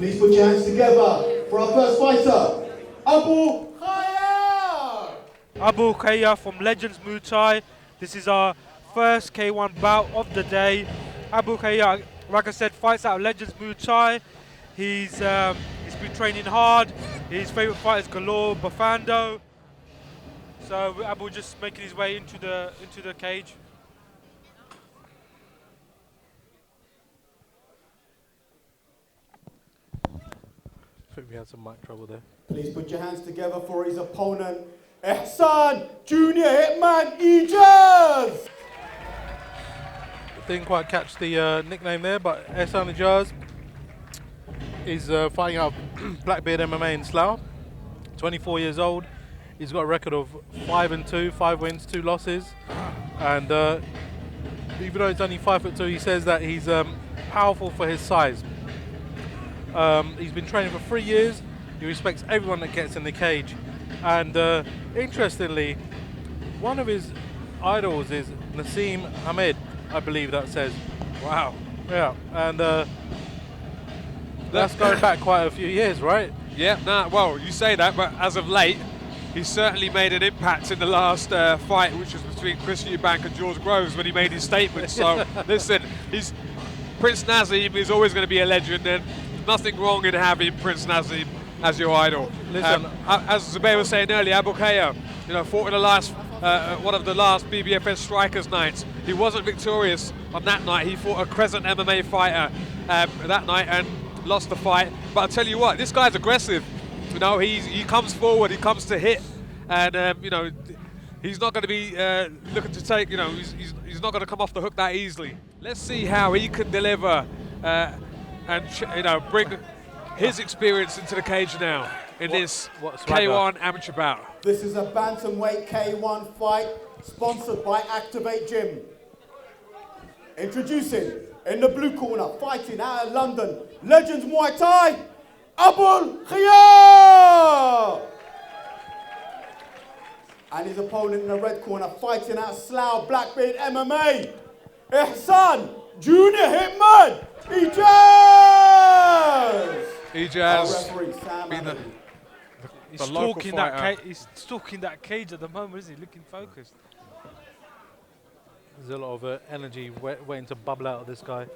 Please put your hands together for our first fighter, Abul Khayer! Abul Khayer from Legends Muay Thai. This is our first K1 bout of the day. Abul Khayer, like I said, fights out of Legends Muay Thai. He's been training hard. His favourite fight is galore, Bafando. So Abul just making his way into the cage. I think we had some mic trouble there. Please put your hands together for his opponent, Ehsan, Junior Hitman Ejaz! Didn't quite catch the nickname there, but Ehsan Ejaz is fighting out Blackbeard MMA in Slough. 24 years old. He's got a record of 5-2, 5 wins, 2 losses. And even though he's only 5'2", he says that he's powerful for his size. He's been training for 3 years. He respects everyone that gets in the cage. And interestingly, one of his idols is Naseem Hamed, I believe that says. Wow. Yeah, and that's going back quite a few years, right? Yeah, well, you say that, but as of late, he's certainly made an impact in the last fight, which was between Chris Eubank and George Groves when he made his statement. So, listen, Prince Naseem is always going to be a legend, and nothing wrong in having Prince Naseem as your idol. Listen, as Zubair was saying earlier, Abul Khayer, fought in the last one of the last BBFS Strikers nights. He wasn't victorious on that night. He fought a Crescent MMA fighter that night and lost the fight. But I'll tell you what, this guy's aggressive. He comes forward, he comes to hit, and he's not going to be looking to take. He's not going to come off the hook that easily. Let's see how he can deliver and bring his experience into the cage now in this K1 amateur bout. This is a bantamweight K1 fight sponsored by Activate Gym. Introducing in the blue corner, fighting out of London, Legends Muay Thai, Abul Khayer! And his opponent in the red corner, fighting out of Slough, Blackbeard MMA, Ehsan, Junior Hitman, Ejaz! Ejaz, he's stalking that cage. He's stalking that cage at the moment, isn't he? Looking focused. There's a lot of energy waiting to bubble out of this guy.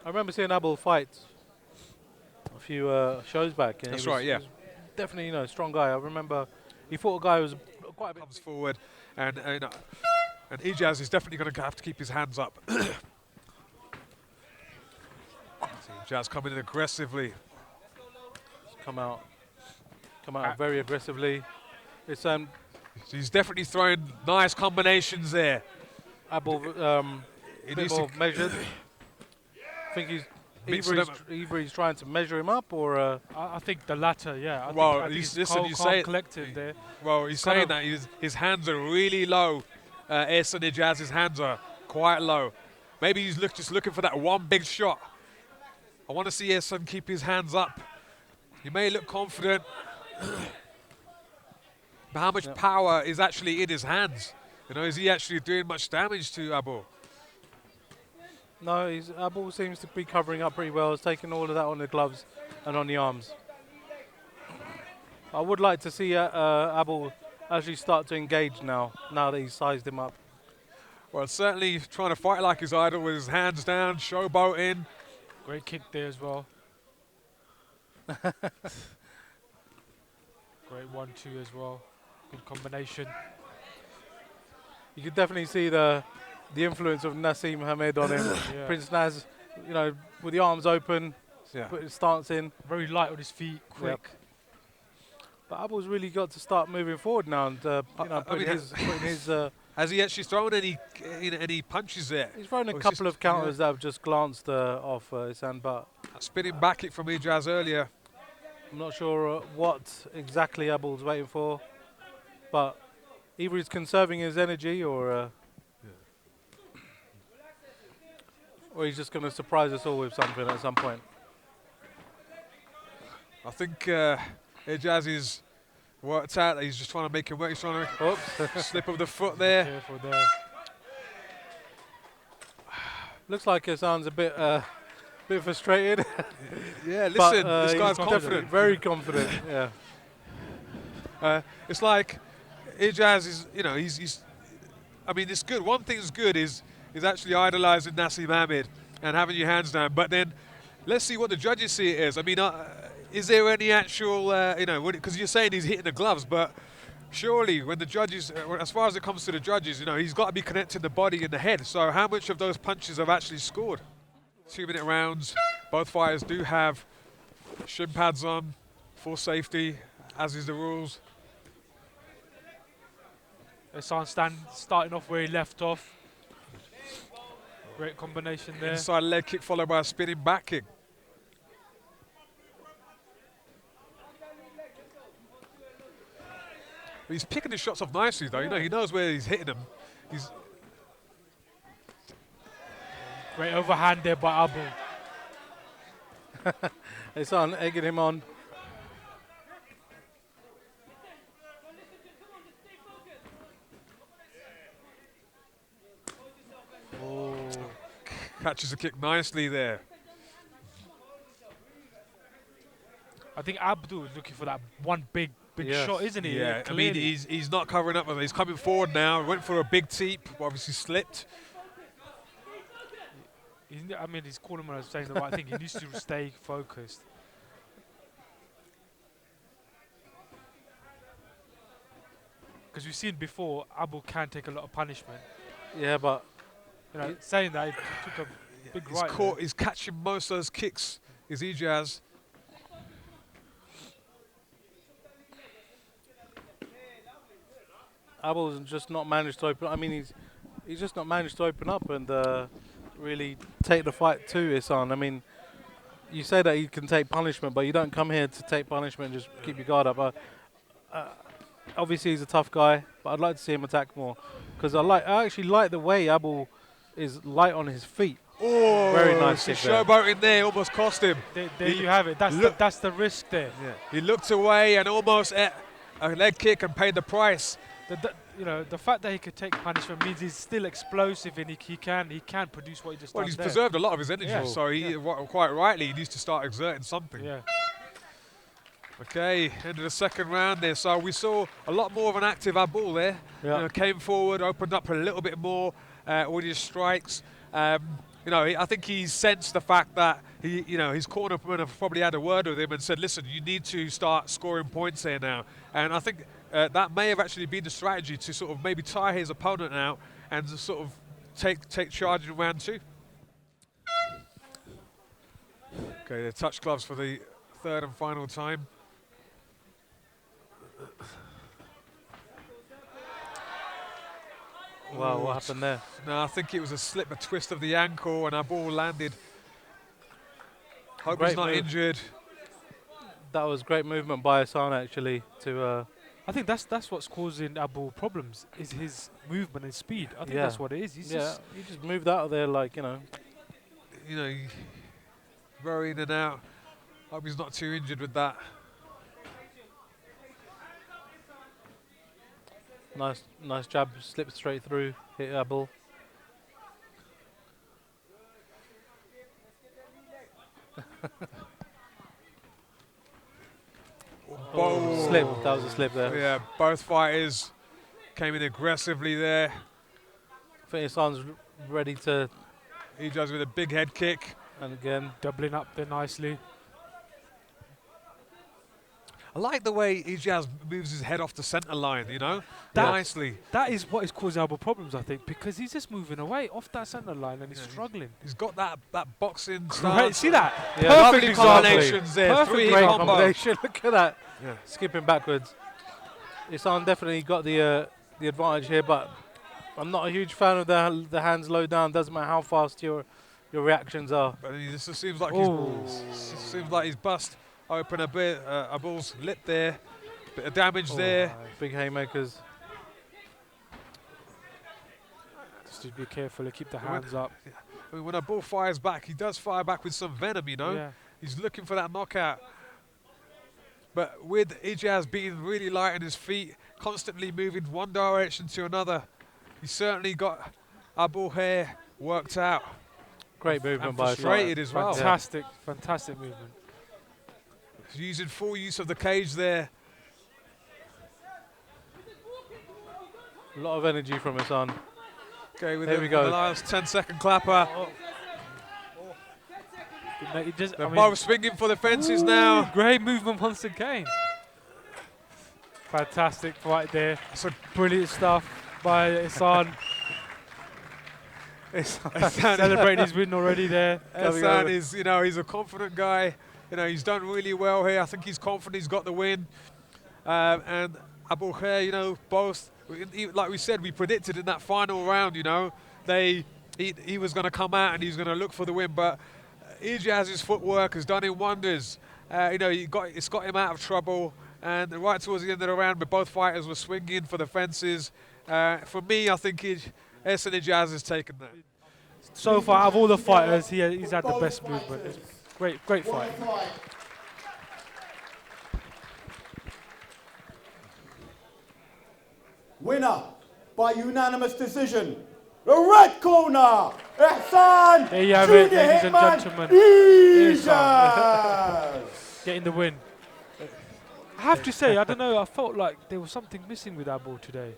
I remember seeing Abul fight a few shows back. And That's he was, right, yeah. He was definitely, a strong guy. I remember he fought a guy who was quite a bit. Comes forward, and Ejaz is definitely going to have to keep his hands up. Ejaz coming in aggressively. Come out very aggressively. It's He's definitely throwing nice combinations there. Abul bit more measured. I think either he's trying to measure him up or. I think the latter, yeah. Well, I think you say collective there. Well, he's saying that his hands are really low. Ehsan Ejaz's hands are quite low. Maybe he's just looking for that one big shot. I want to see Ehsan keep his hands up. He may look confident, but how much power is actually in his hands? Is he actually doing much damage to Abul? No, Abul seems to be covering up pretty well. He's taking all of that on the gloves and on the arms. I would like to see Abul actually start to engage now that he's sized him up. Well, certainly trying to fight like his idol with his hands down, showboating. Great kick there as well. Great 1-2 as well. Good combination. You could definitely see the influence of Naseem Hamed on him. Yeah. Prince Naz, with the arms open, put his stance in. Very light on his feet, quick. Yep. But Abul's really got to start moving forward now and putting his. Has he actually thrown any punches there? He's thrown a couple of counters that have just glanced off his hand, but that spinning back kick from Ejaz earlier. I'm not sure what exactly Abul's waiting for, but either he's conserving his energy or he's just going to surprise us all with something at some point. I think Ejaz is worked out. He's just trying to make him work. He's trying to slip of the foot there. Careful there. Looks like Ehsan's a bit Bit frustrated. Yeah, but, listen, this he's guy's definitely confident. Very confident. Yeah. It's like Ejaz is, he's. I mean, it's good. One thing's good is actually idolizing Nassim Ahmed and having your hands down. But then, let's see what the judges see it as. I mean, is there any actual, because you're saying he's hitting the gloves, but surely when the judges, as far as it comes to the judges, he's got to be connecting the body and the head. So how much of those punches have actually scored? 2-minute rounds. Both fighters do have shin pads on for safety, as is the rules. Ehsan starting off where he left off. Great combination there. Inside leg kick followed by a spinning back kick. He's picking his shots off nicely, though. He knows where he's hitting them. He's Great overhand there by Abul. Ehsan egging him on. catches the kick nicely there. I think Abdul is looking for that one big Yes. shot, isn't he? Yeah, I mean, Clearly. he's not covering up. He's coming forward now. Went for a big teep, obviously slipped. I mean, he's calling when I was saying the right thing. He needs to stay focused. Because we've seen before, Abul can take a lot of punishment. Yeah, but Saying that, he took a big He's right. caught. He's catching most of those kicks. Is Ejaz? Abul's just not managed to open. I mean, he's just not managed to open up and really take the fight to Ehsan. I mean, you say that he can take punishment, but you don't come here to take punishment and just keep your guard up. Obviously, he's a tough guy, but I'd like to see him attack more because I actually like the way Abul is light on his feet. Oh, Very nice He's kick there. showboating there, almost cost him. There you have it. That's the risk there. Yeah. He looked away and almost ate a leg kick and paid the price. The fact that he could take punishment means he's still explosive and he can produce what he just Well, done he's there. preserved a lot of his energy, Yeah. so quite rightly he needs to start exerting something. Yeah. Okay, end of the second round there. So we saw a lot more of an active Abul there. Yeah. Came forward, opened up a little bit more with his strikes. I think he sensed the fact that his cornermen have probably had a word with him and said, "Listen, you need to start scoring points here now." And I think that may have actually been the strategy to sort of maybe tire his opponent out and to sort of take charge in round two. Okay, the touch gloves for the third and final time. Wow, what happened there? No, I think it was a slip, a twist of the ankle, and our ball landed. Hope Great he's not move. injured. That was great movement by Ehsan actually to. I think that's what's causing Abul problems is his movement and speed. I think Yeah. that's what it is. He's just he just moved out of there like Very in and out. Hope he's not too injured with that. Nice jab, slipped straight through, hit Abul. Slip, that was a slip there. Yeah, both fighters came in aggressively there. I think Ehsan's ready to, Ejaz with a big head kick. and again, doubling up there nicely. I like the way Ejaz moves his head off the centre line, nicely. That is what is causing Abul problems, I think, because he's just moving away off that centre line and he's struggling. He's got that boxing Right, stance. see that? Yeah. Perfect Lovely example. combinations there. Perfect Three great combo. combination. Look at that, Yeah. skipping backwards. Ehsan definitely got the advantage here, but I'm not a huge fan of the hands low down. Doesn't matter how fast your reactions are. But it just seems like Ooh. he's bust open a bit. Abul's lip there. Bit of damage there. Big haymakers. Just to be careful and keep the hands up. I mean, when a bull fires back, he does fire back with some venom, Yeah. He's looking for that knockout. But with Ejaz being really light on his feet, constantly moving one direction to another, he certainly got Abul here worked out. Great movement by Ehsan. Frustrated as well. Fantastic, fantastic movement. He's using full use of the cage there. A lot of energy from Ehsan. Okay, with There we go. the last 10-second clapper. They're I mean, both swinging for the fences now. Great movement once again. Fantastic fight there. So Brilliant stuff by Ehsan. Celebrating his win already there. Ehsan is, you know, he's a confident guy. You know, he's done really well here. I think he's confident he's got the win. And Abul Khayer, you know, both, like we said, we predicted in that final round, you know, he was going to come out and he's going to look for the win. But Ejaz's footwork has done him wonders. You know, it's got him out of trouble. And right towards the end of the round, but both fighters were swinging for the fences. For me, I think Ehsan Ejaz has taken that. So far, out of all the fighters, he's had the best movement. It's great fight. Winner by unanimous decision. The red corner, Ehsan. There you have Junior it, ladies and Hitman gentlemen. Ejaz. Getting the win. I have to say, I don't know, I felt like there was something missing with Abul today.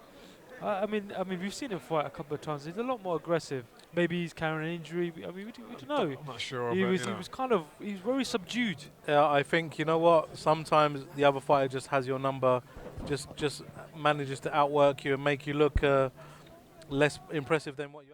I mean, we've seen him fight a couple of times. He's a lot more aggressive. Maybe he's carrying an injury. I mean, we don't know. I'm not sure. He was very subdued. Yeah, I think, you know what, sometimes the other fighter just has your number, just manages to outwork you and make you look less impressive than what you